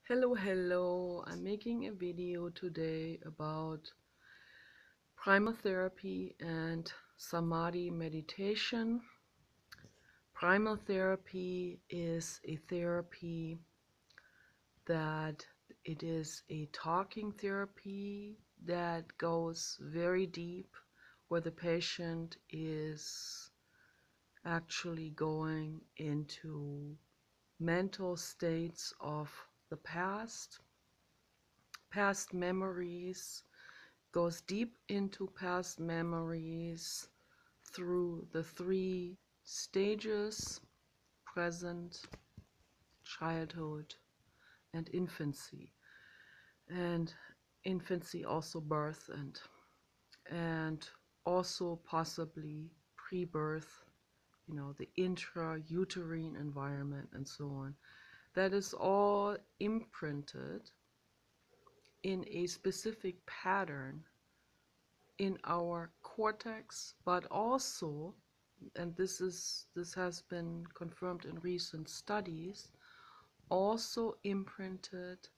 Hello, I'm making a video today about primal therapy and Samadhi meditation. Primal therapy is a therapy that it is a talking therapy that goes very deep, where the patient is actually going into mental states of the past memories, goes deep into past memories through the three stages: present, childhood, and infancy. And infancy also birth and also possibly pre-birth, the intrauterine environment and so on. That is all imprinted in a specific pattern in our cortex, but also, and this has been confirmed in recent studies, also imprinted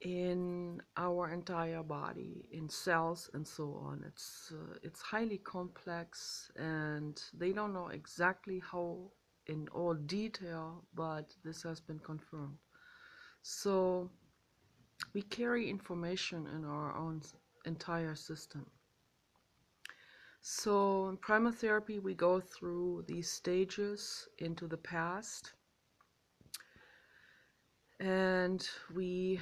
in our entire body, in cells and so on. It's highly complex, and they don't know exactly how in all detail, but this has been confirmed. So we carry information in our own entire system. So in primal therapy, we go through these stages into the past, and we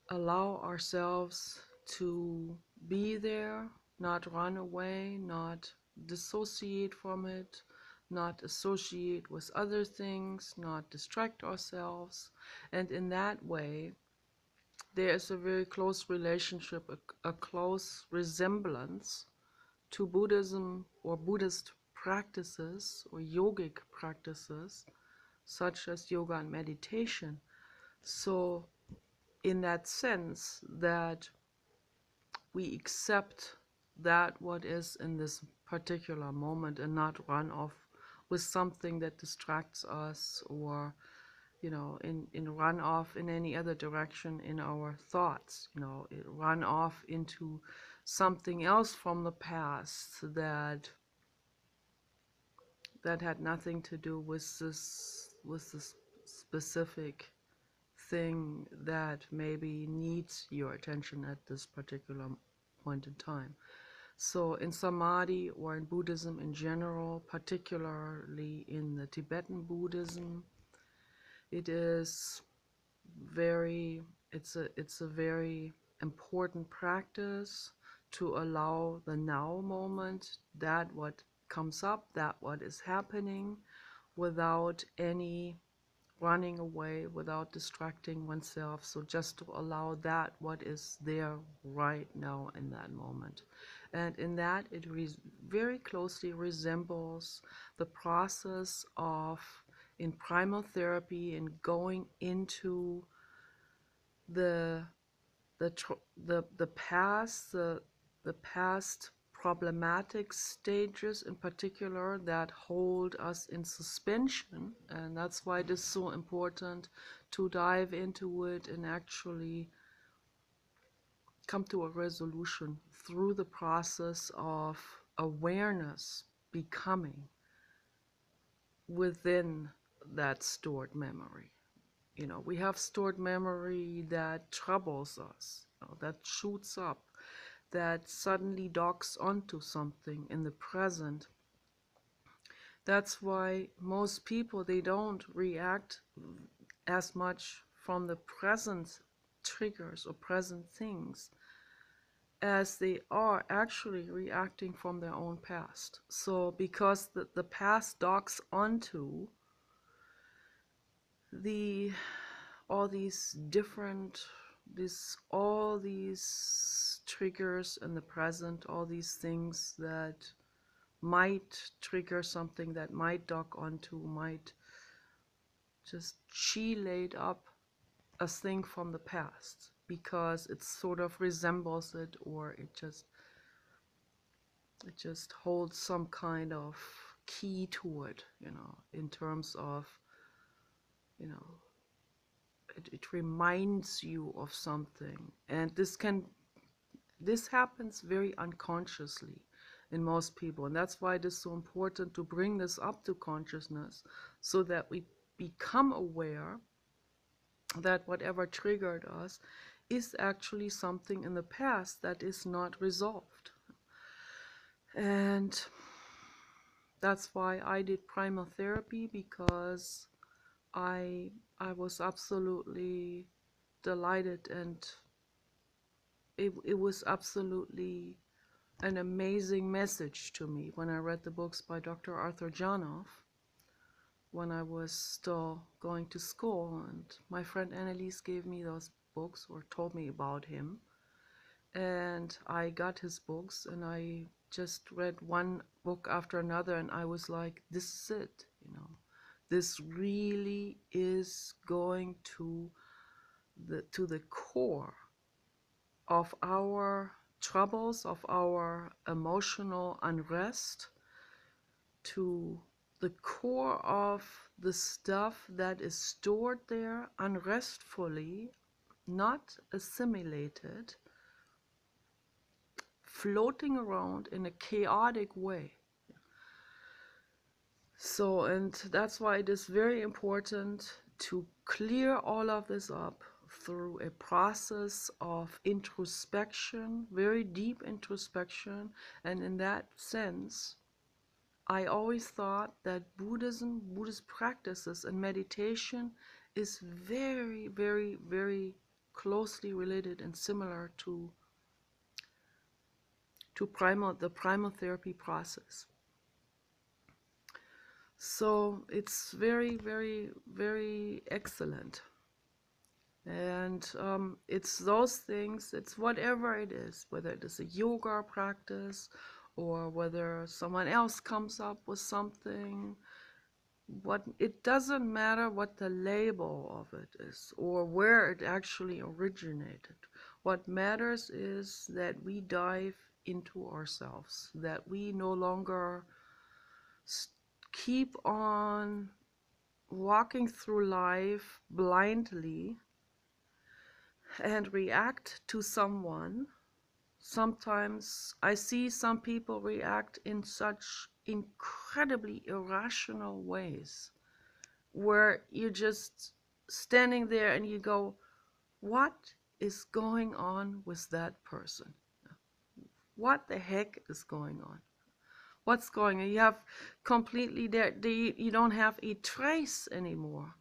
allow ourselves to be there, not run away, not dissociate from it, not associate with other things, not distract ourselves. And in that way, there is a very close relationship, a close resemblance to Buddhism or Buddhist practices or yogic practices such as yoga and meditation. So in that sense, that we accept that what is in this particular moment and not run off with something that distracts us, or in run off in any other direction in our thoughts, it run off into something else from the past that had nothing to do with this specific thing that maybe needs your attention at this particular point in time. So in Samadhi, or in Buddhism in general, particularly in the Tibetan Buddhism, it is very it's a very important practice to allow the now moment, that what comes up, that what is happening, without any running away, without distracting oneself. So just to allow that what is there right now in that moment. And in that, it very closely resembles the process of, in primal therapy, in going into the past problematic stages in particular that hold us in suspension. And that's why it is so important to dive into it and actually come to a resolution through the process of awareness becoming within that stored memory. We have stored memory that troubles us, that shoots up, that suddenly docks onto something in the present. That's why most people, they don't react as much from the present triggers or present things as they are actually reacting from their own past. So because the past docks onto all these triggers in the present, all these things that might trigger something, that might dock onto, might just chelate up a thing from the past, because it sort of resembles it, or it just holds some kind of key to it, in terms of, it reminds you of something. And this happens very unconsciously in most people. And that's why it is so important to bring this up to consciousness, so that we become aware that whatever triggered us is actually something in the past that is not resolved. And that's why I did primal therapy, because I I was absolutely delighted, and it was absolutely an amazing message to me when I read the books by Dr. Arthur Janoff when I was still going to school. And my friend Annalise gave me those books, or told me about him. And I got his books, and I just read one book after another, and I was like, this is it, you know. This really is going to the core of our troubles, of our emotional unrest, to the core of the stuff that is stored there unrestfully, not assimilated, floating around in a chaotic way. So, and that's why it is very important to clear all of this up through a process of introspection, very deep introspection. And in that sense, I always thought that Buddhist practices and meditation is very, very, very closely related and similar to the primal therapy process. So it's very, very, very excellent. And it's those things, it's whatever it is, whether it is a yoga practice, or whether someone else comes up with something. It doesn't matter what the label of it is or where it actually originated. What matters is that we dive into ourselves, that we no longer keep on walking through life blindly and react to someone. Sometimes I see some people react in such incredibly irrational ways, where you're just standing there and you go, what is going on with that person? What the heck is going on? What's going on? You have completely, you don't have a trace anymore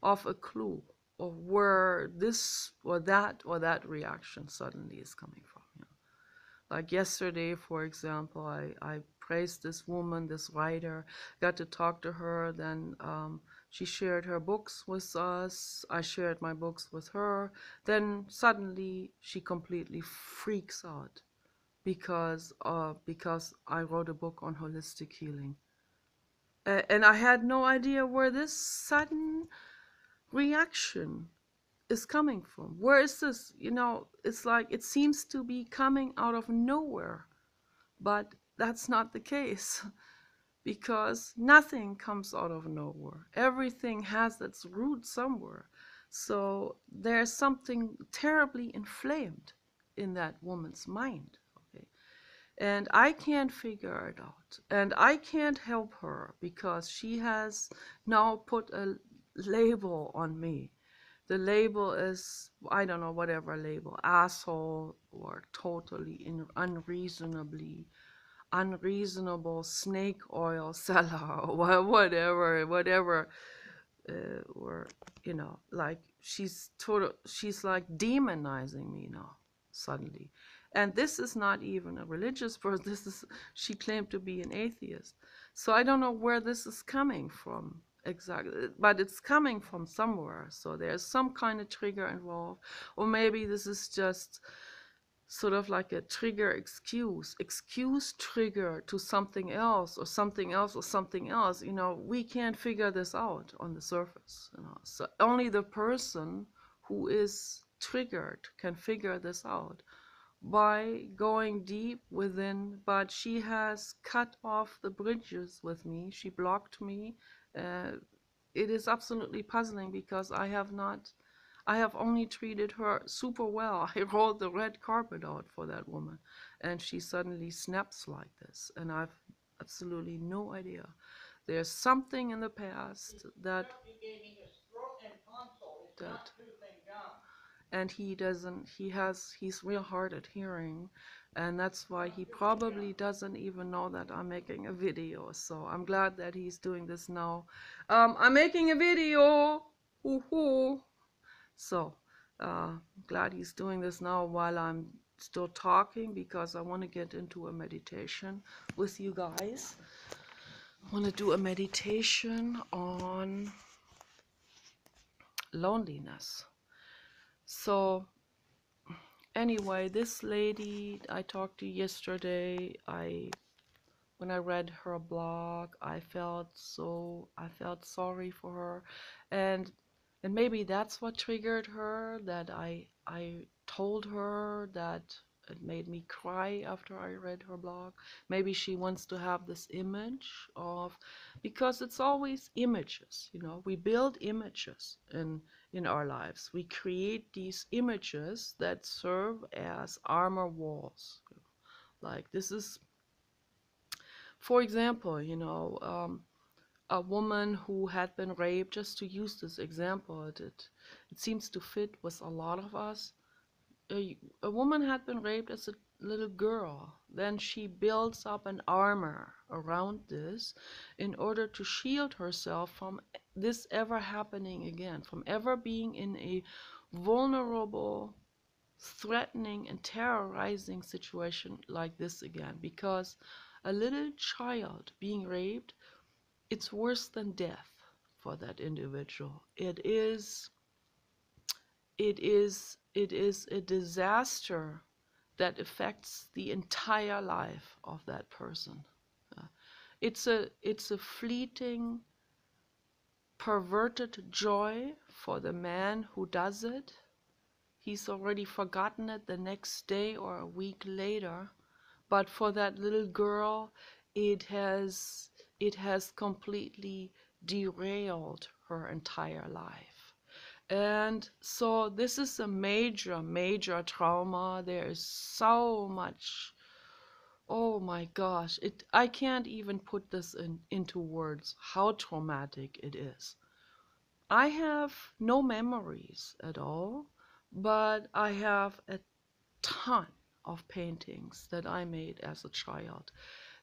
of a clue of where this or that reaction suddenly is coming from. You know? Like yesterday, for example, I praised this woman, this writer, got to talk to her, then she shared her books with us, I shared my books with her, then suddenly she completely freaks out because I wrote a book on holistic healing. And I had no idea where this sudden reaction is coming from. Where is this? You know, it's like it seems to be coming out of nowhere, but that's not the case. Because nothing comes out of nowhere. Everything has its root somewhere. So there's something terribly inflamed in that woman's mind. Okay? And I can't figure it out. And I can't help her because she has now put a label on me. The label is, I don't know, whatever label, asshole, or totally unreasonable snake oil seller, or whatever, or, you know, like she's like demonizing me now suddenly. And this is not even a religious person. She claimed to be an atheist. So I don't know where this is coming from exactly, but it's coming from somewhere. So there's some kind of trigger involved, or maybe this is just sort of like a excuse trigger to something else, or something else, or something else. You know, we can't figure this out on the surface. You know, so only the person who is triggered can figure this out by going deep within. But she has cut off the bridges with me. She blocked me. It is absolutely puzzling because I have not I have only treated her super well. I rolled the red carpet out for that woman, and she suddenly snaps like this, and I've absolutely no idea. There's something in the past that and he doesn't he's real hard at hearing, and that's why he probably doesn't even know that I'm making a video. So I'm glad that he's doing this now. I'm making a video. Woohoo. So glad he's doing this now while I'm still talking, because I want to get into a meditation with you guys. I want to do a meditation on loneliness. So anyway, this lady I talked to yesterday, when I read her blog, I felt sorry for her, and maybe that's what triggered her, that I told her that it made me cry after I read her blog. Maybe she wants to have this image of, because it's always images, you know, we build images in our lives. We create these images that serve as armor walls. Like this is, for example, you know, a woman who had been raped, just to use this example, it seems to fit with a lot of us. A woman had been raped as a little girl. Then she builds up an armor around this in order to shield herself from this ever happening again, from ever being in a vulnerable, threatening, and terrorizing situation like this again. Because a little child being raped, it's worse than death for that individual. It is a disaster that affects the entire life of that person. Uh, it's a fleeting, perverted joy for the man who does it. He's already forgotten it the next day or a week later. But for that little girl, it has completely derailed her entire life. And so this is a major, major trauma. There is so much, oh my gosh, I can't even put this into words, how traumatic it is. I have no memories at all, but I have a ton of paintings that I made as a child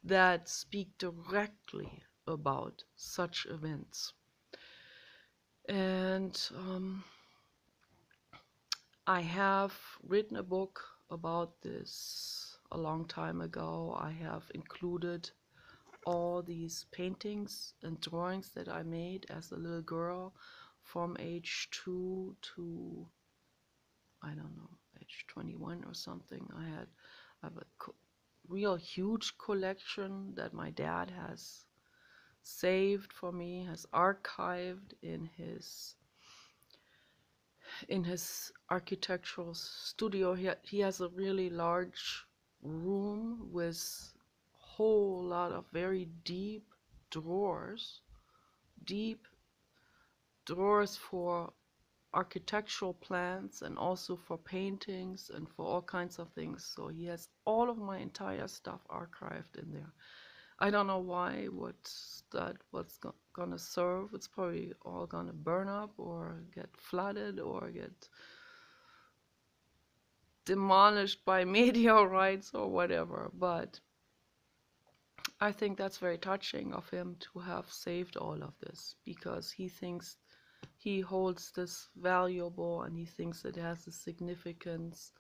that speak directly about such events. And I have written a book about this a long time ago. I have included all these paintings and drawings that I made as a little girl from age 2 to, I don't know, age 21 or something. I have a real huge collection that my dad has saved for me, has archived in his architectural studio. He has a really large room with a whole lot of very drawers, deep drawers for architectural plans and also for paintings and for all kinds of things. So he has all of my entire stuff archived in there. I don't know why, what's gonna serve. It's probably all gonna burn up or get flooded or get demolished by meteorites or whatever. But I think that's very touching of him to have saved all of this, because he thinks he holds this valuable and he thinks it has a significance.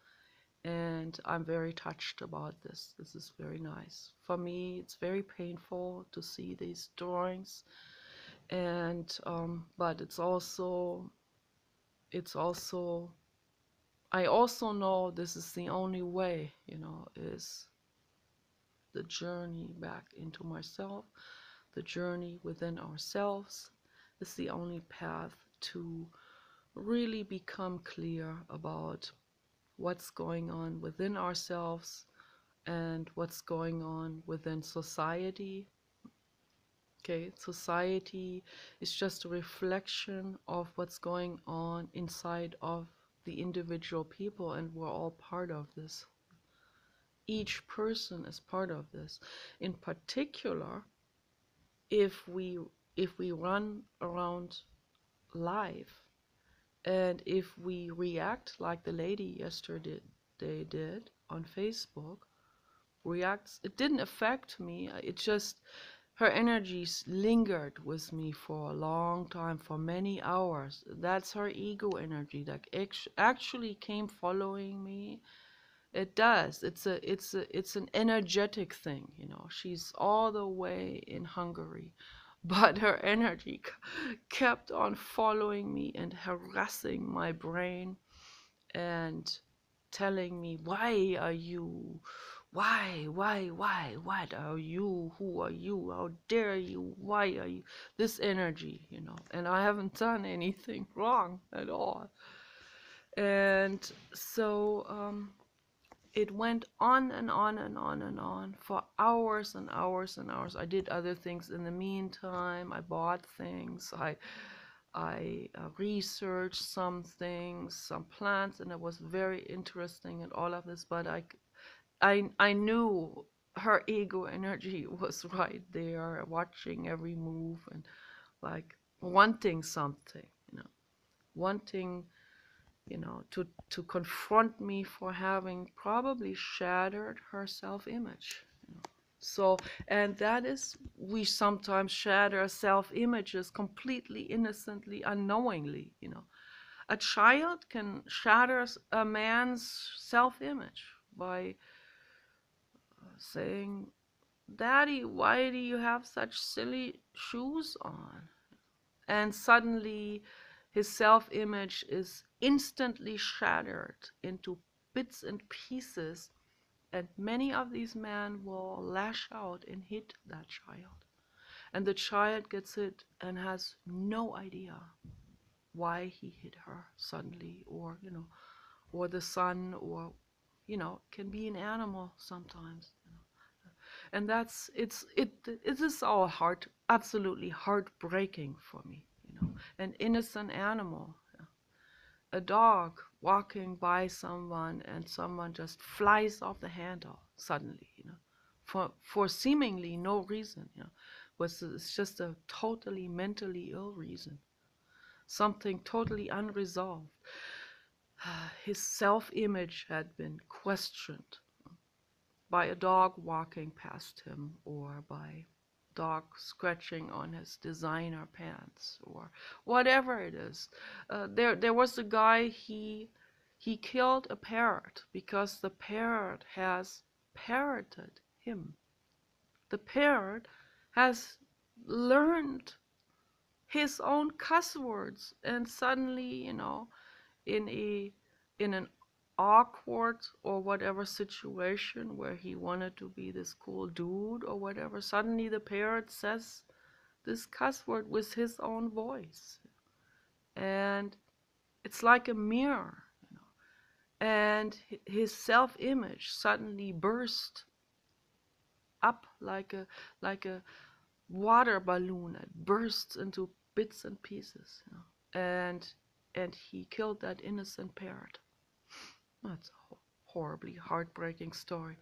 And I'm very touched about this. This is very nice. For me, it's very painful to see these drawings. And but it's also I also know this is the only way, you know, is the journey back into myself, the journey within ourselves is the only path to really become clear about what's going on within ourselves and what's going on within society Okay, society is just a reflection of what's going on inside of the individual people, and we're all part of this. Each person is part of this. In particular, if we run around life, and if we react like the lady yesterday they did on Facebook, reacts, it didn't affect me. It just, her energies lingered with me for a long time, for many hours. That's her ego energy that actually came following me. It does. It's an energetic thing, you know. She's all the way in Hungary, but her energy kept on following me and harassing my brain and telling me, why are you, why, what are you, who are you, how dare you, why are you, this energy, you know. And I haven't done anything wrong at all. And so it went on and on and on and on for hours and hours and hours. I did other things in the meantime. I bought things. I researched some things, some plants, and it was very interesting and all of this. But I knew her ego energy was right there, watching every move and like wanting something, you know, wanting, you know, to confront me for having probably shattered her self-image, you know. So, and that is, we sometimes shatter self-images completely innocently, unknowingly, you know. A child can shatter a man's self-image by saying, Daddy, why do you have such silly shoes on? And suddenly his self-image is instantly shattered into bits and pieces, and many of these men will lash out and hit that child. And the child gets hit and has no idea why he hit her suddenly, or, you know, or the son, or, you know, can be an animal sometimes, you know. And that's, it is all absolutely heartbreaking for me, you know. An innocent animal, a dog walking by someone, and someone just flies off the handle suddenly, you know, for seemingly no reason, you know. It's just a totally mentally ill reason, something totally unresolved. His self-image had been questioned by a dog walking past him, or by dog scratching on his designer pants, or whatever it is. There was a guy, he killed a parrot because the parrot has parroted him. The parrot has learned his own cuss words, and suddenly, you know, in a in an awkward or whatever situation where he wanted to be this cool dude or whatever, suddenly the parrot says this cuss word with his own voice. And it's like a mirror, you know. And his self-image suddenly burst up like a water balloon. It bursts into bits and pieces, you know. And he killed that innocent parrot. That's a horribly heartbreaking story.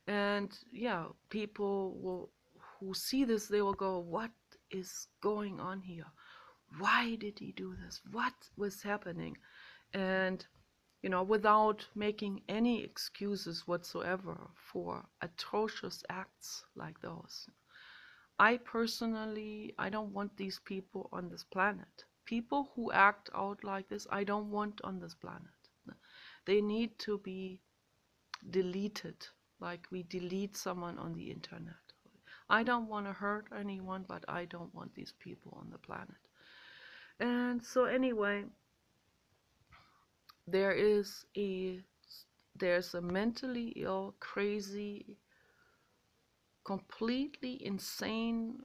And yeah, people will, who see this, they will go, what is going on here? Why did he do this? What was happening? And, you know, without making any excuses whatsoever for atrocious acts like those. I personally, I don't want these people on this planet. People who act out like this, I don't want on this planet. They need to be deleted, like we delete someone on the internet. I don't want to hurt anyone, but I don't want these people on the planet. And so anyway, there is a there's a mentally ill, crazy, completely insane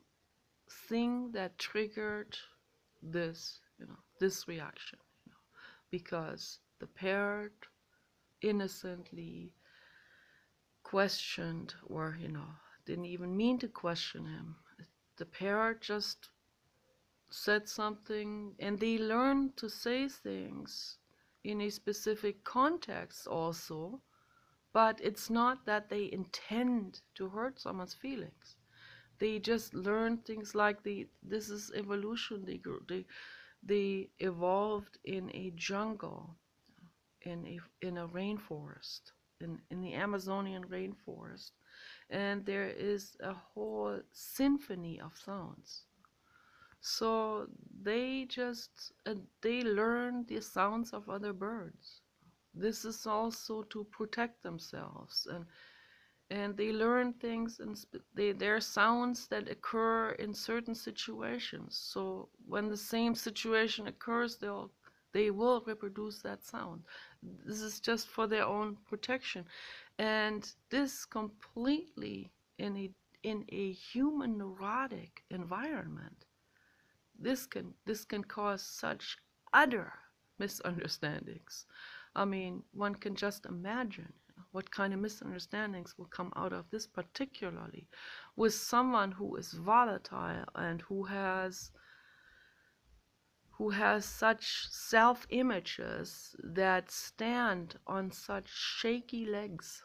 thing that triggered this, you know, this reaction, you know, because the parrot innocently questioned, or, you know, didn't even mean to question him. the parrot just said something, and they learn to say things in a specific context also, but it's not that they intend to hurt someone's feelings. They just learn things like this is evolution. They evolved in a jungle, in a rainforest, in the Amazonian rainforest, and there is a whole symphony of sounds. So they just they learn the sounds of other birds. This is also to protect themselves, and they learn things, and there are sounds that occur in certain situations. So when the same situation occurs, they will reproduce that sound. This is just for their own protection, and this completely in a human neurotic environment. This can cause such utter misunderstandings. I mean, one can just imagine what kind of misunderstandings will come out of this, particularly with someone who is volatile and who has such self-images that stand on such shaky legs.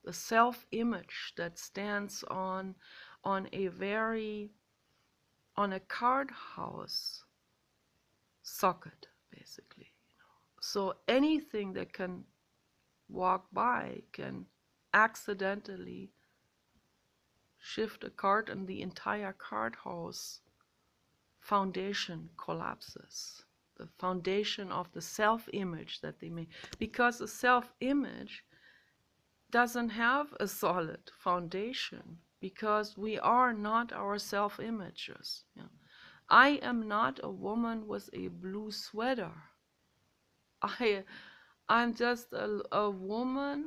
The self-image that stands on a very on a card house socket, basically. So anything that can walk by can accidentally shift a card, and the entire card house foundation collapses. The foundation of the self-image that they make, because the self-image doesn't have a solid foundation, because we are not our self-images. Yeah. I am not a woman with a blue sweater. I'm just a woman,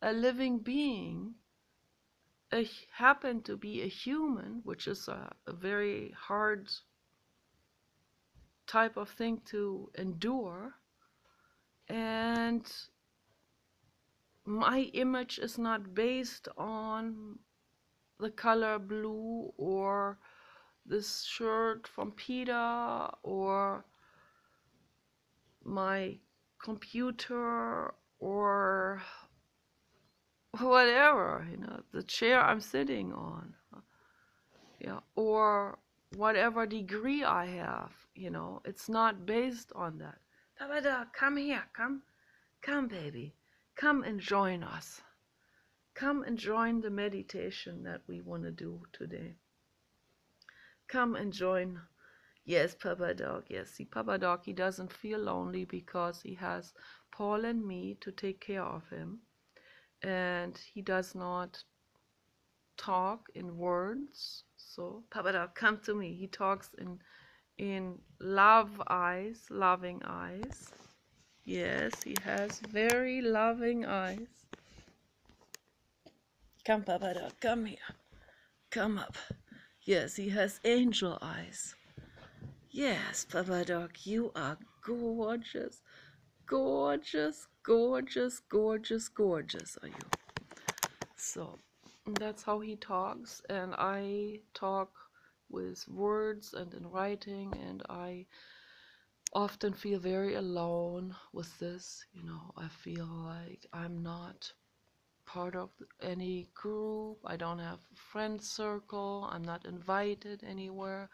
a living being, happen to be a human, which is a very hard type of thing to endure. And my image is not based on the color blue, or this shirt from PETA, or my computer, or whatever, the chair I'm sitting on, yeah, or whatever degree I have, it's not based on that. Tabata, come here, come, baby, come and join us. Come and join the meditation that we want to do today. Come and join. Yes, Papa Dog. Yes, see, Papa Dog, he doesn't feel lonely because he has Paul and me to take care of him. And he does not talk in words. So, Papa Dog, come to me. He talks in loving eyes. Yes, he has very loving eyes. Come, Papa Dog, come here. Come up. Yes, he has angel eyes. Yes, Papa Dog, you are gorgeous. Gorgeous, gorgeous, gorgeous, gorgeous are you. So, that's how he talks, and I talk with words and in writing, and I often feel very alone with this. I feel like I'm not part of any group. I don't have a friend circle. I'm not invited anywhere.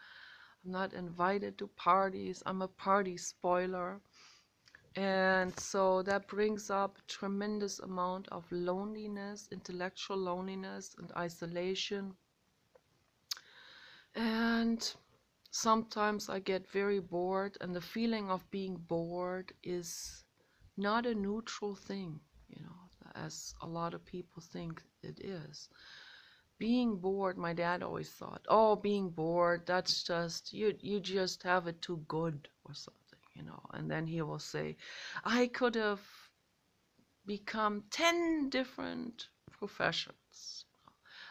I'm not invited to parties. I'm a party spoiler. And so that brings up a tremendous amount of loneliness, intellectual loneliness and isolation. And sometimes I get very bored, and the feeling of being bored is not a neutral thing, as a lot of people think it is. Being bored, my dad always thought, oh, being bored, that's just, you just have it too good or something. And then he will say, I could have become 10 different professions.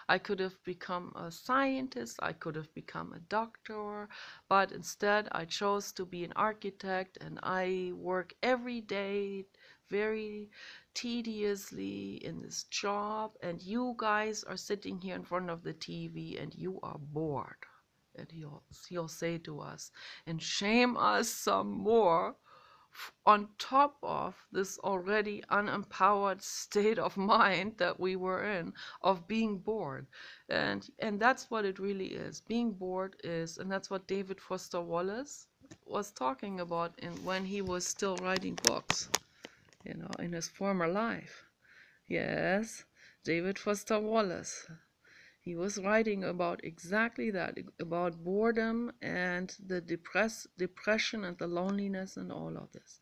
I could have become a scientist, I could have become a doctor, but instead I chose to be an architect, and I work every day very tediously in this job, and you guys are sitting here in front of the TV and you are bored. And he'll say to us, and shame us some more on top of this already unempowered state of mind that we were in, of being bored. And that's what it really is. Being bored is, and that's what David Foster Wallace was talking about when he was still writing books, in his former life. Yes, David Foster Wallace. He was writing about exactly that, about boredom and the depression and the loneliness and all of this.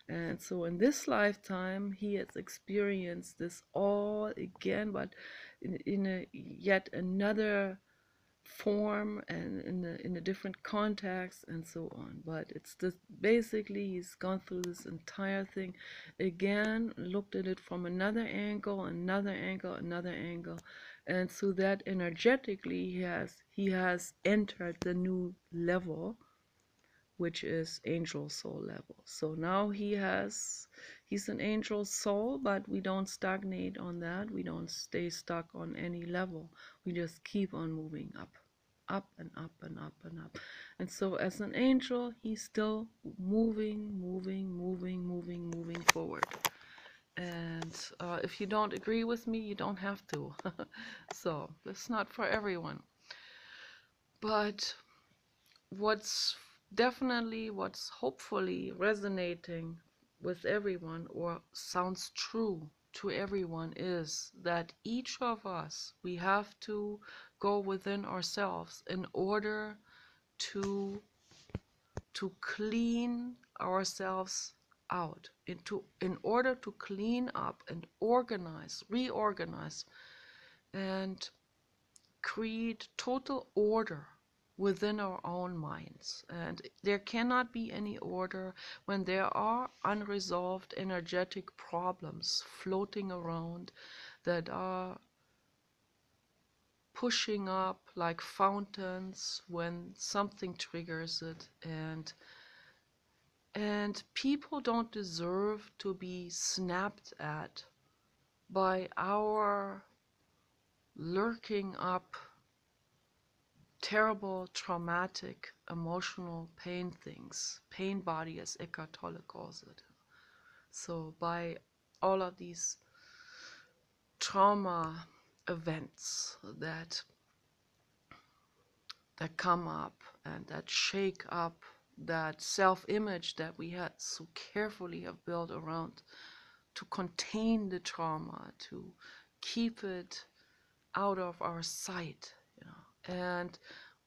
And so in this lifetime, he has experienced this all again, but in a yet another form and in a different context and so on. But it's this, basically he's gone through this entire thing again, looked at it from another angle, another angle, another angle, and so that energetically he has entered the new level, which is angel soul level. So now he's an angel soul, but we don't stagnate on that. We don't stay stuck on any level. We just keep on moving up and up and up and up. And so as an angel, he's still moving forward. And if you don't agree with me, you don't have to. So it's not for everyone. But what's what's hopefully resonating with everyone, or sounds true to everyone, is that each of us, we have to go within ourselves in order to clean ourselves out, in order to clean up and reorganize and create total order within our own minds. And there cannot be any order when there are unresolved energetic problems floating around that are pushing up like fountains when something triggers it. And people don't deserve to be snapped at by our lurking up terrible, traumatic, emotional pain things, pain body, as Eckhart Tolle calls it. So by all of these trauma events that come up and that shake up that self-image that we had so carefully have built around to contain the trauma, to keep it out of our sight, And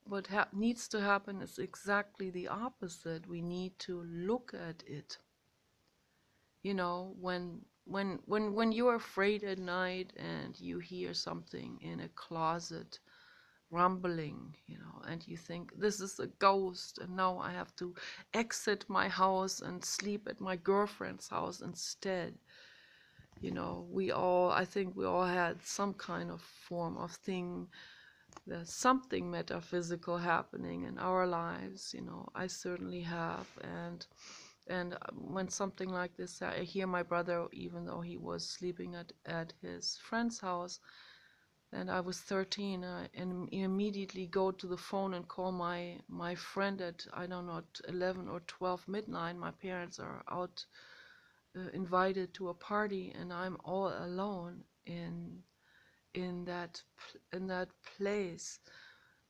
what needs to happen is exactly the opposite. We need to look at it. When you're afraid at night and you hear something in a closet rumbling, and you think this is a ghost, and now I have to exit my house and sleep at my girlfriend's house instead. I think we all had some kind of form of thing. There's something metaphysical happening in our lives, I certainly have. And when something like this, I hear my brother, even though he was sleeping at his friend's house, and I was 13, and immediately go to the phone and call my friend at, I don't know, 11 or 12 midnight. My parents are out, invited to a party, and I'm all alone in that place,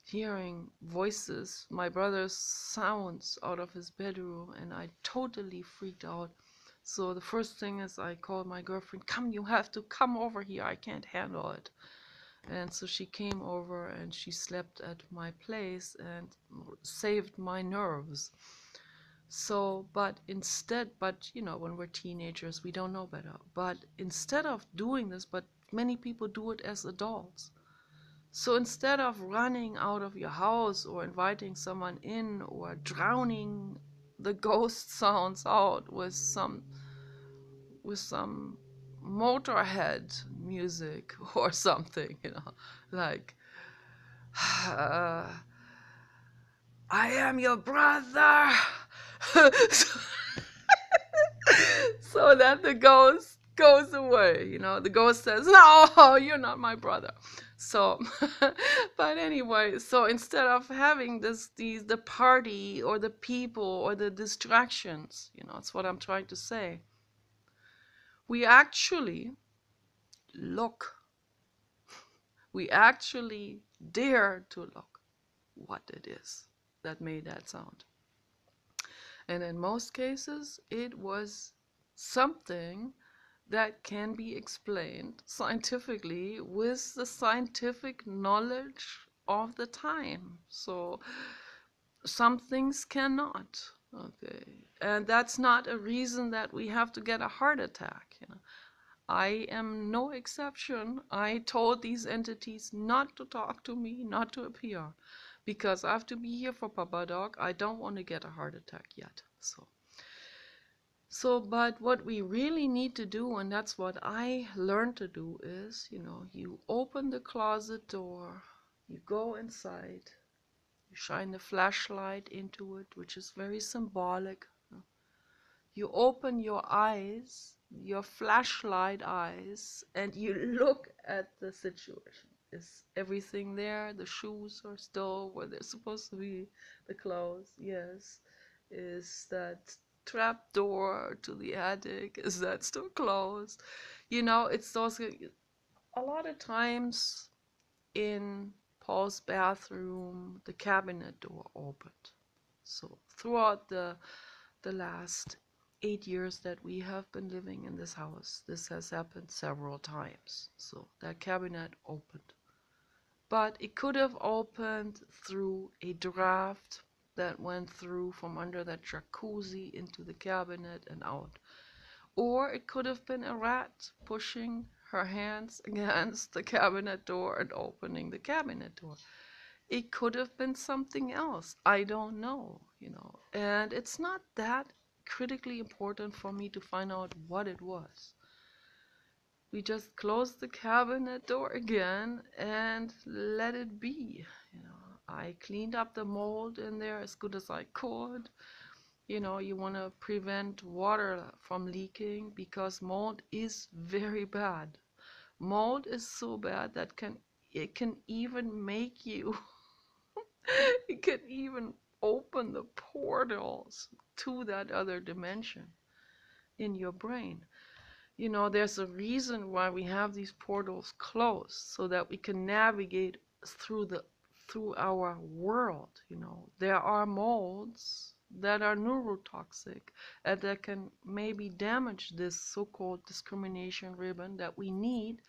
hearing voices, my brother's sounds out of his bedroom, and I totally freaked out. So the first thing is I called my girlfriend, come, you have to come over here, I can't handle it. And so she came over and she slept at my place and saved my nerves. So, but when we're teenagers, we don't know better. But instead of doing this, but many people do it as adults. So instead of running out of your house or inviting someone in or drowning the ghost sounds out with some Motorhead music or something, like I am your brother. So that the ghost goes away. The ghost says, "No, you're not my brother." So, but anyway, so instead of having the party or the people or the distractions, that's what I'm trying to say. We actually look. We actually dare to look what it is that made that sound. And in most cases, it was something that can be explained scientifically with the scientific knowledge of the time. So some things cannot. Okay. And that's not a reason that we have to get a heart attack. I am no exception. I told these entities not to talk to me, not to appear, because I have to be here for Papa Dog. I don't want to get a heart attack yet. But what we really need to do, and that's what I learned to do, is, you open the closet door, you go inside, you shine the flashlight into it, which is very symbolic. You open your eyes, your flashlight eyes, and you look at the situation. Is everything there? The shoes are still where they're supposed to be, the clothes, yes. Is that trap door to the attic, is that still closed? It's those, a lot of times in Paul's bathroom, the cabinet door opened. So throughout the last 8 years that we have been living in this house, this has happened several times. So that cabinet opened. But it could have opened through a draft that went through from under that jacuzzi into the cabinet and out. Or it could have been a rat pushing her hands against the cabinet door and opening the cabinet door. It could have been something else. I don't know. And it's not that critically important for me to find out what it was. We just closed the cabinet door again and let it be. I cleaned up the mold in there as good as I could. You want to prevent water from leaking because mold is very bad. Mold is so bad that it can even make you it can even open the portals to that other dimension in your brain. There's a reason why we have these portals closed, so that we can navigate through our world. There are molds that are neurotoxic and that can maybe damage this so-called discrimination ribbon that we need.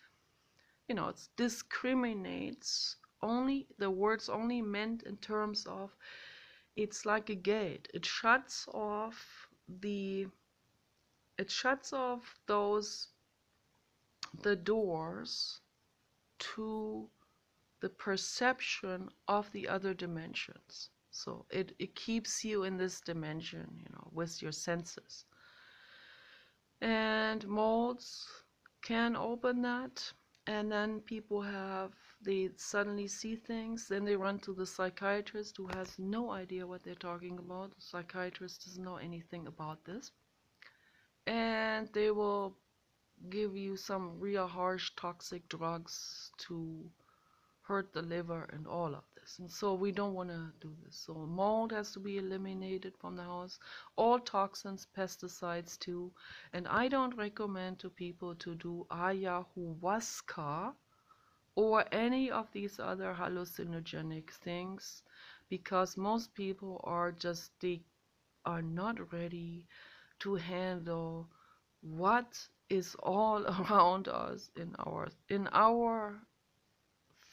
It discriminates only, the word's only meant in terms of, it's like a gate. It shuts off the doors to the perception of the other dimensions. So it keeps you in this dimension, with your senses. And molds can open that, and then they suddenly see things, then they run to the psychiatrist, who has no idea what they're talking about. The psychiatrist doesn't know anything about this. And they will give you some real harsh toxic drugs to hurt the liver and all of this. And so we don't want to do this. So mold has to be eliminated from the house. All toxins, pesticides too. And I don't recommend to people to do ayahuasca or any of these other hallucinogenic things, because most people they are not ready to handle what is all around us in our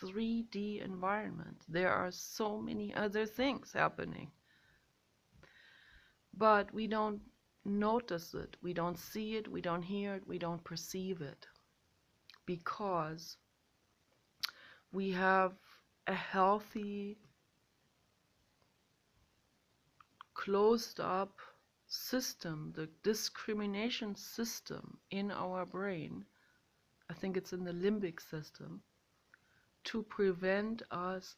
3D environment. There are so many other things happening, but we don't notice it, we don't see it, we don't hear it, we don't perceive it, because we have a healthy, closed up system, the discrimination system in our brain, I think it's in the limbic system, to prevent us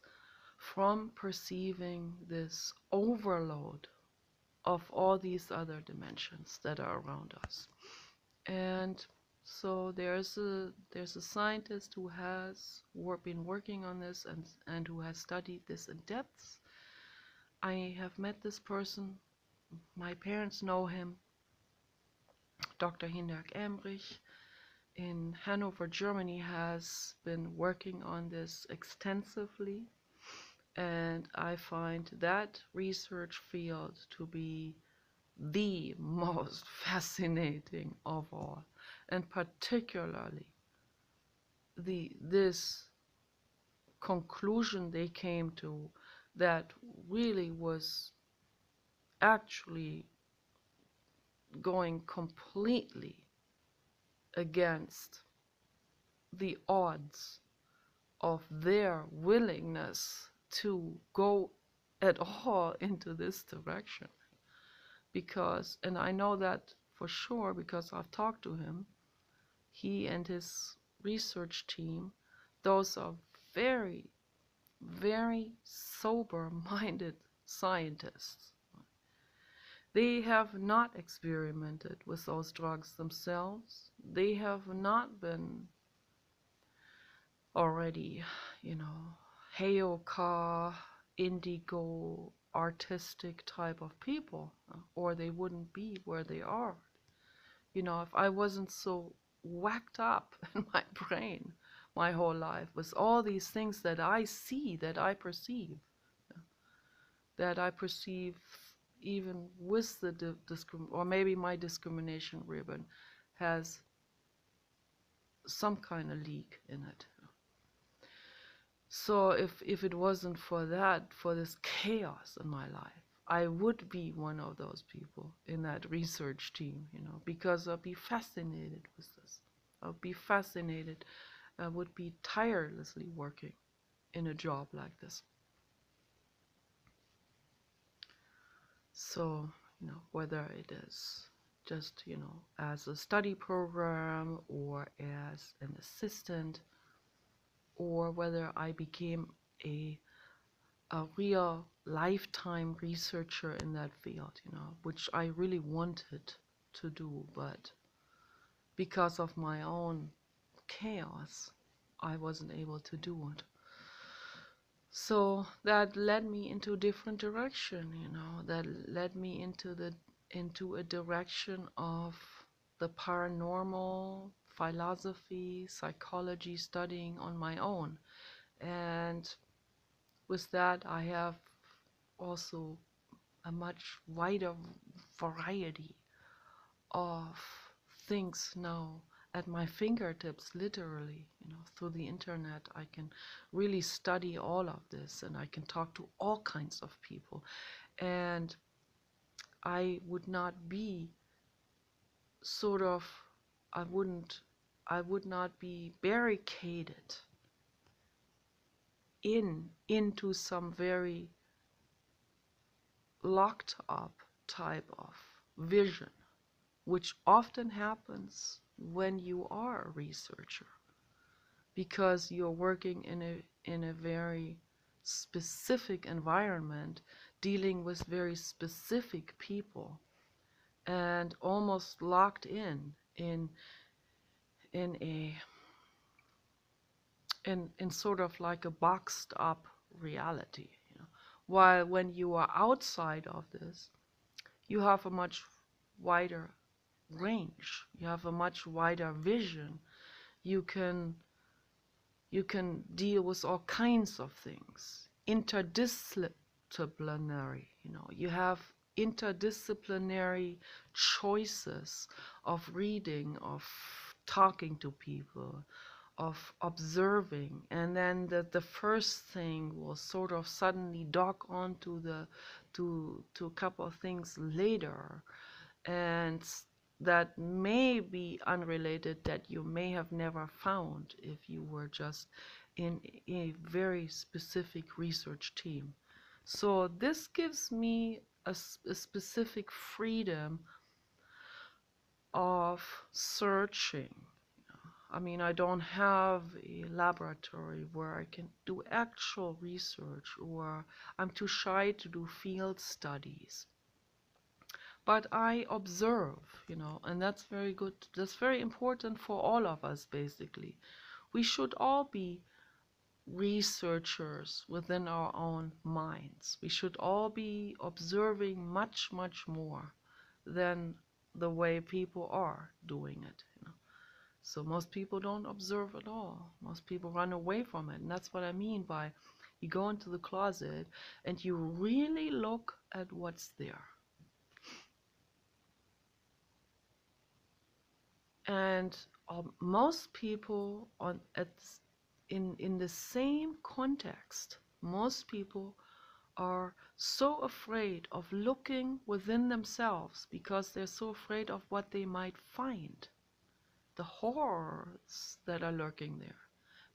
from perceiving this overload of all these other dimensions that are around us. And so there's a scientist who has been working on this and who has studied this in depth. I have met this person. My parents know him, Dr. Hinderk Emrich in Hanover, Germany, has been working on this extensively, and I find that research field to be the most fascinating of all, and particularly this conclusion they came to that really was actually going completely against the odds of their willingness to go at all into this direction. Because, and I know that for sure because I've talked to him, he and his research team, those are very, very sober-minded scientists. They have not experimented with those drugs themselves. They have not been already, Heyoka, indigo, artistic type of people, or they wouldn't be where they are. If I wasn't so whacked up in my brain my whole life with all these things that I see, that I perceive even with the or maybe my discrimination ribbon has some kind of leak in it. So if it wasn't for that, for this chaos in my life, I would be one of those people in that research team, because I'd be fascinated with this. I'd be fascinated. I would be tirelessly working in a job like this. So, whether it is just, as a study program or as an assistant, or whether I became a real lifetime researcher in that field, which I really wanted to do, but because of my own chaos, I wasn't able to do it. So that led me into a different direction, that led me into a direction of the paranormal, philosophy, psychology, studying on my own. And with that, I have also a much wider variety of things now at my fingertips, literally. Through the internet, I can really study all of this, and I can talk to all kinds of people. And I would not be I would not be barricaded into some very locked up type of vision, which often happens when you are a researcher, because you're working in a very specific environment, dealing with very specific people, and almost locked in sort of like a boxed up reality. While when you are outside of this, you have a much wider range. You have a much wider vision. You can deal with all kinds of things. Interdisciplinary, you have interdisciplinary choices of reading, of talking to people, of observing, and then the first thing will sort of suddenly dock onto to a couple of things later, and that may be unrelated, that you may have never found if you were just in a very specific research team. So this gives me a specific freedom of searching. I mean, I don't have a laboratory where I can do actual research, or I'm too shy to do field studies. But I observe, and that's very good. That's very important for all of us, basically. We should all be researchers within our own minds. We should all be observing much, much more than the way people are doing it. So most people don't observe at all. Most people run away from it. And that's what I mean by you go into the closet and you really look at what's there. And most people in the same context, most people are so afraid of looking within themselves because they're so afraid of what they might find, the horrors that are lurking there,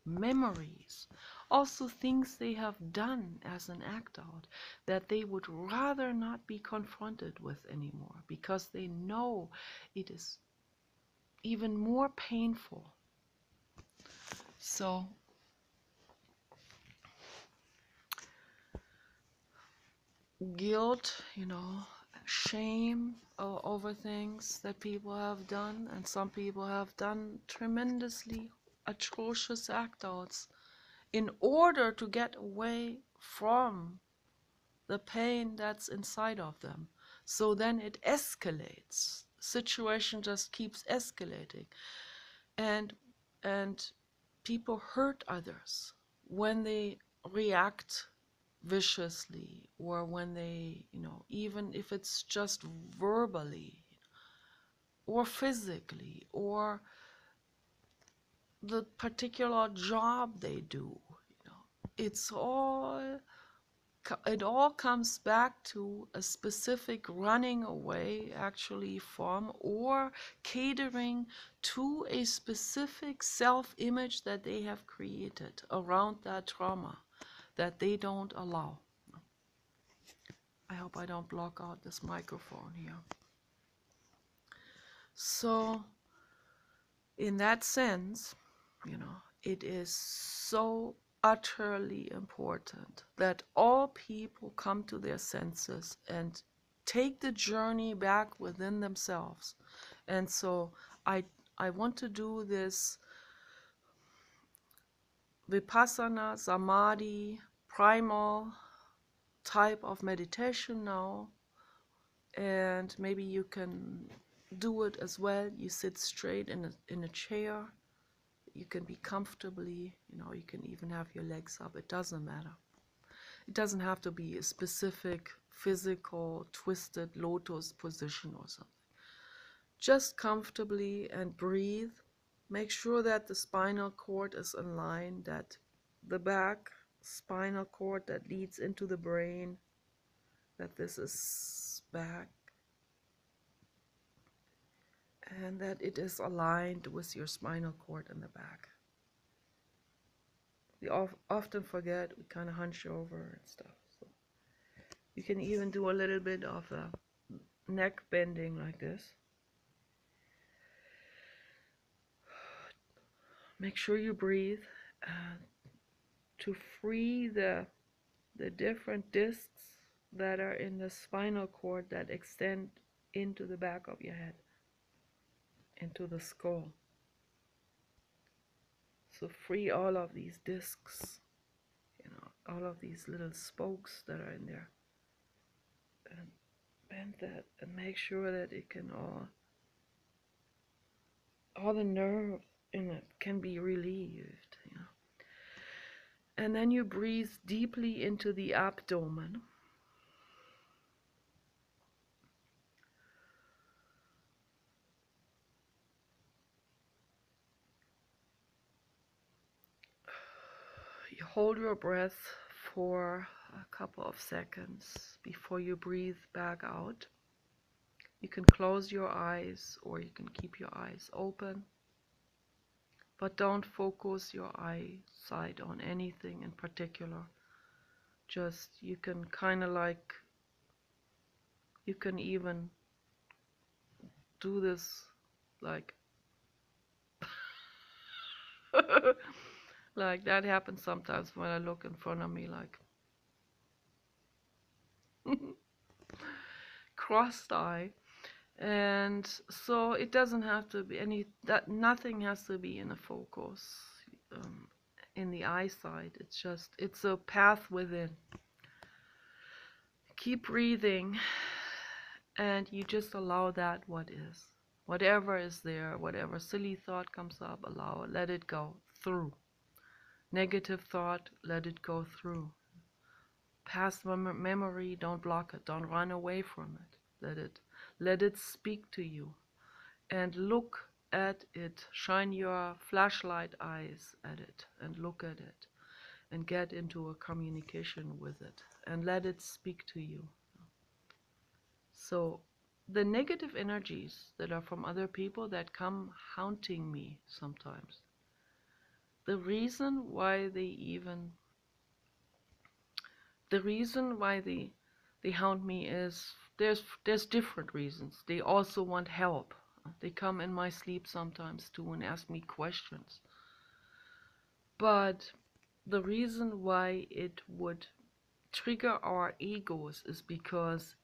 memories, also things they have done as an act out that they would rather not be confronted with anymore because they know it is even more painful. So guilt, shame over things that people have done, and some people have done tremendously atrocious act outs in order to get away from the pain that's inside of them. So then it escalates. Situation just keeps escalating. And people hurt others when they react viciously, or when they, even if it's just verbally or physically, or the particular job they do, it's all it all comes back to a specific running away actually from, or catering to a specific self-image that they have created around that trauma that they don't allow. I hope I don't block out this microphone here. So in that sense, it is so utterly important that all people come to their senses and take the journey back within themselves. And so I want to do this Vipassana, Samadhi, Primal type of meditation now. And maybe you can do it as well. You sit straight in a chair. You can be comfortably, you can even have your legs up. It doesn't matter. It doesn't have to be a specific physical twisted lotus position or something. Just comfortably and breathe. Make sure that the spinal cord is in line, that the back spinal cord that leads into the brain, that this is back, and that it is aligned with your spinal cord in the back. We often forget, we kind of hunch over and stuff. So you can even do a little bit of a neck bending like this. Make sure you breathe to free the different discs that are in the spinal cord that extend into the back of your head, into the skull. So free all of these discs, all of these little spokes that are in there, and bend that and make sure that it can all the nerve in it can be relieved. And then you breathe deeply into the abdomen. You hold your breath for a couple of seconds before you breathe back out. You can close your eyes or you can keep your eyes open, but don't focus your eyesight on anything in particular. Just, you can kind of like You can even do this like like that happens sometimes when I look in front of me like crossed eye. And so it doesn't have to be that nothing has to be in a focus, um, in the eyesight. It's a path within. Keep breathing, and you just allow that what is. Whatever is there, whatever silly thought comes up, allow it, let it go through. Negative thought, let it go through. Past memory, don't block it, don't run away from it. Let it speak to you. And look at it. Shine your flashlight eyes at it and look at it and get into a communication with it and let it speak to you. So the negative energies that are from other people that come haunting me sometimes, the reason why they haunt me is there's different reasons. They also want help. They come in my sleep sometimes too and ask me questions. But the reason why it would trigger our egos is because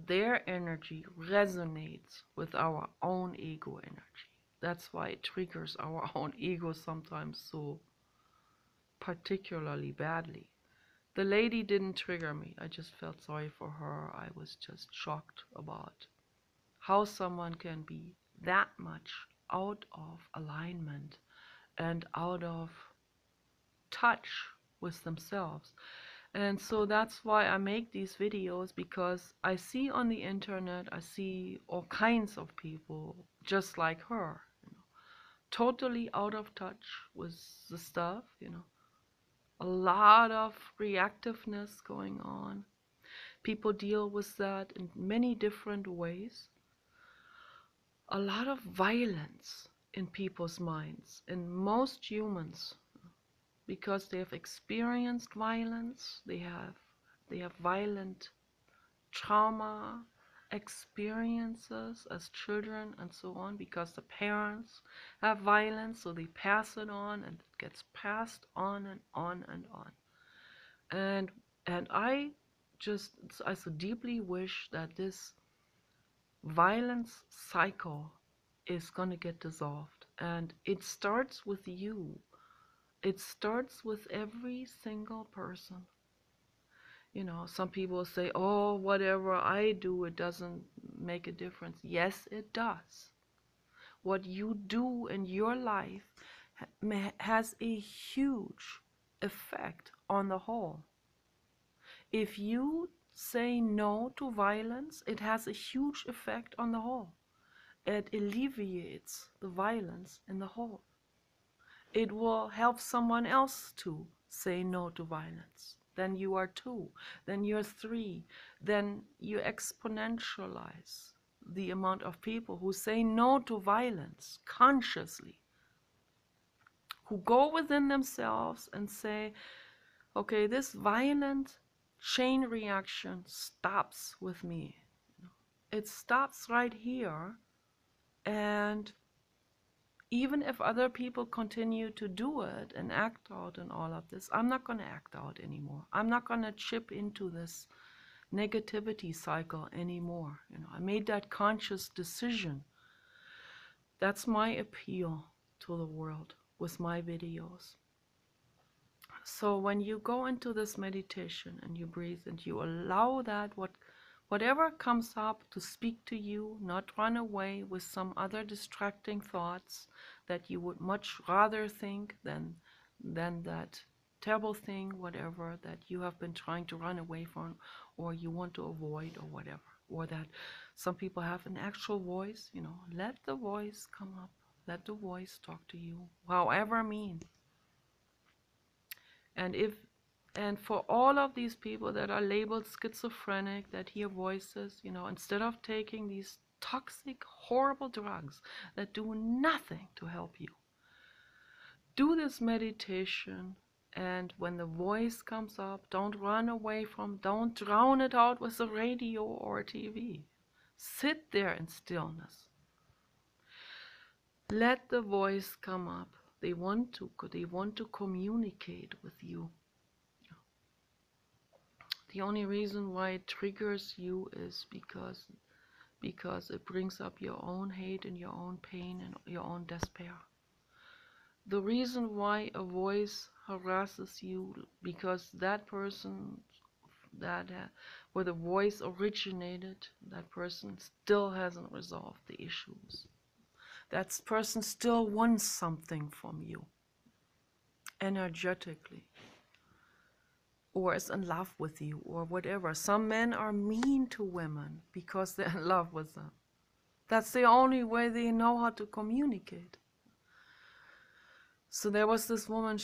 their energy resonates with our own ego energy. That's why it triggers our own ego sometimes so particularly badly. The lady didn't trigger me. I just felt sorry for her. I was just shocked about how someone can be that much out of alignment and out of touch with themselves. And so that's why I make these videos, because I see on the internet, I see all kinds of people just like her, totally out of touch with the stuff, a lot of reactiveness going on. People deal with that in many different ways. A lot of violence in people's minds, in most humans, because they have experienced violence, they have violent trauma experiences as children and so on, because the parents have violence, so they pass it on and it gets passed on and on and on. And I so deeply wish that this violence cycle is going to get dissolved, and it starts with you. It starts with every single person. Some people say, oh, whatever I do, it doesn't make a difference. Yes, it does. What you do in your life has a huge effect on the whole. If you say no to violence, it has a huge effect on the whole. It alleviates the violence in the whole. It will help someone else to say no to violence. Then you are 2, then you're 3, then you exponentialize the amount of people who say no to violence consciously, who go within themselves and say, okay, this violent chain reaction stops with me. It stops right here, and even if other people continue to do it and act out and all of this, I'm not going to act out anymore. I'm not going to chip into this negativity cycle anymore. I made that conscious decision. That's my appeal to the world with my videos. So when you go into this meditation and you breathe and you allow that whatever comes up to speak to you, not run away with some other distracting thoughts that you would much rather think than that terrible thing, whatever, that you have been trying to run away from or you want to avoid or whatever. Or that some people have an actual voice, let the voice come up. Let the voice talk to you, however mean. And for all of these people that are labeled schizophrenic, that hear voices, instead of taking these toxic, horrible drugs that do nothing to help you, do this meditation. And when the voice comes up, don't run away from, don't drown it out with a radio or a TV. Sit there in stillness. Let the voice come up. They want to communicate with you. The only reason why it triggers you is because it brings up your own hate and your own pain and your own despair. The reason why a voice harasses you, because that person that where the voice originated, that person still hasn't resolved the issues. That person still wants something from you, energetically, or is in love with you, or whatever. Some men are mean to women because they're in love with them. That's the only way they know how to communicate. So there was this woman,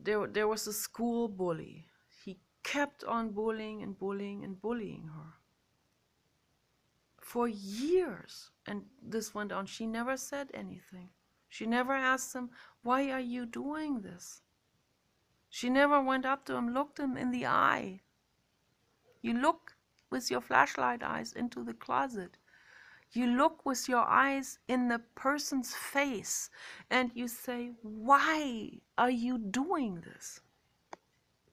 there was a school bully. He kept on bullying and bullying and bullying her for years. And this went on. She never said anything. She never asked him, why are you doing this? She never went up to him, looked him in the eye. You look with your flashlight eyes into the closet. You look with your eyes in the person's face and you say, why are you doing this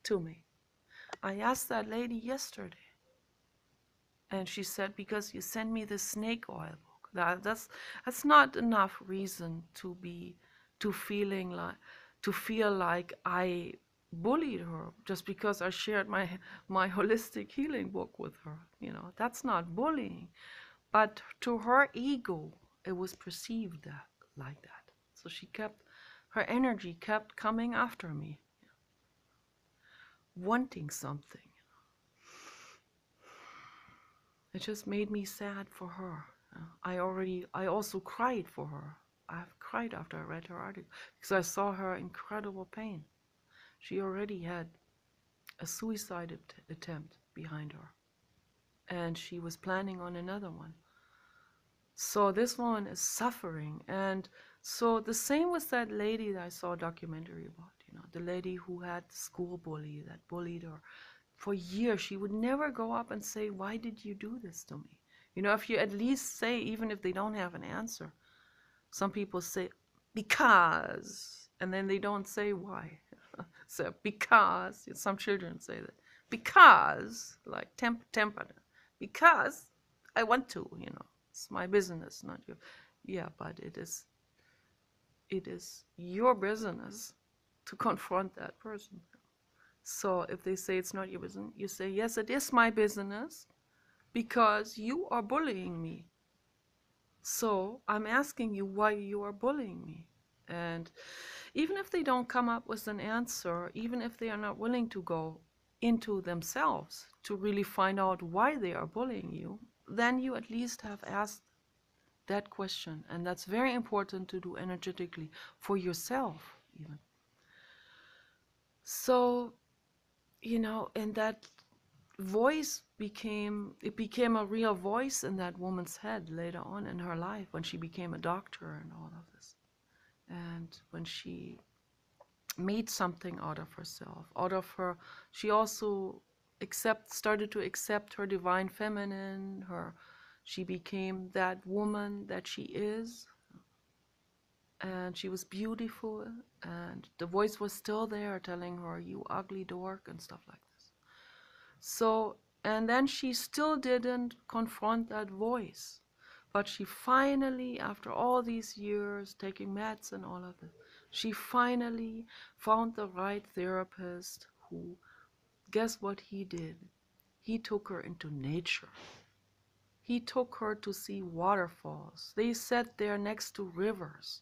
to me? I asked that lady yesterday. And she said, because you sent me the snake oil book. That's not enough reason to feel like I bullied her just because I shared my holistic healing book with her. That's not bullying. But to her ego, it was perceived like that. So her energy kept coming after me, wanting something. It just made me sad for her. I also cried for her. I've cried after I read her article because I saw her incredible pain. She already had a suicide attempt behind her, and she was planning on another one. So this woman is suffering. And so the same with that lady that I saw a documentary about, the lady who had the school bully that bullied her for years. She would never go up and say, why did you do this to me? If you at least say, even if they don't have an answer, some people say, because, and then they don't say why. So because, some children say that, because, like temper, because I want to, it's my business, not your. Yeah, but it is your business to confront that person. So if they say it's not your business, you say, yes, it is my business because you are bullying me. So I'm asking you why you are bullying me. And even if they don't come up with an answer, even if they are not willing to go into themselves to really find out why they are bullying you, then you at least have asked that question. And that's very important to do energetically for yourself even. So, and that voice became a real voice in that woman's head later on in her life when she became a doctor and all of this. And when she made something out of herself, she also started to accept her divine feminine, she became that woman that she is, and she was beautiful, and the voice was still there telling her, you ugly dork, and stuff like this. So, and then she still didn't confront that voice, but she finally, after all these years taking meds and all of it, she finally found the right therapist who, guess what he did? He took her into nature. He took her to see waterfalls. They sat there next to rivers.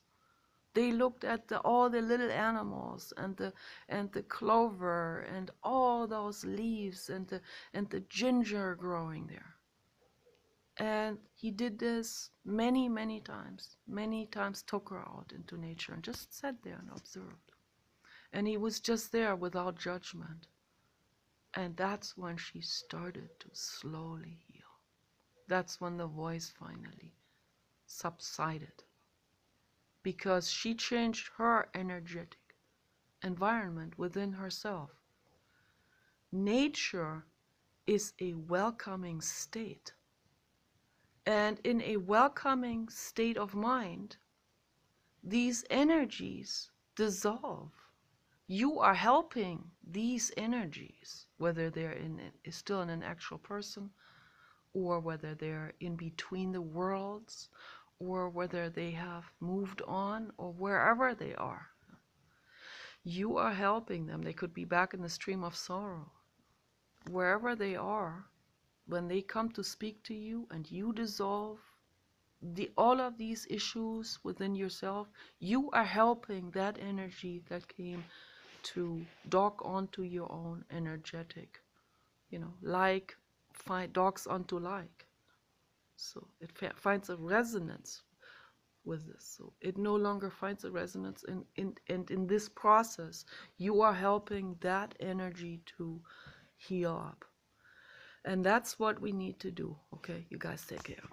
They looked at all the little animals and the clover and all those leaves and the ginger growing there. And he did this many, many times. Many times took her out into nature and just sat there and observed. And he was just there without judgment. And that's when she started to slowly heal. That's when the voice finally subsided. Because she changed her energetic environment within herself. Nature is a welcoming state. And in a welcoming state of mind, these energies dissolve. You are helping these energies, whether they're still in an actual person, or whether they're in between the worlds, or whether they have moved on, or wherever they are. You are helping them. They could be back in the stream of sorrow. Wherever they are, when they come to speak to you and you dissolve all of these issues within yourself, you are helping that energy that came to dock onto your own energetic, like docks onto like. So it finds a resonance with this. So it no longer finds a resonance, and in this process, you are helping that energy to heal up. And that's what we need to do. Okay, you guys take care.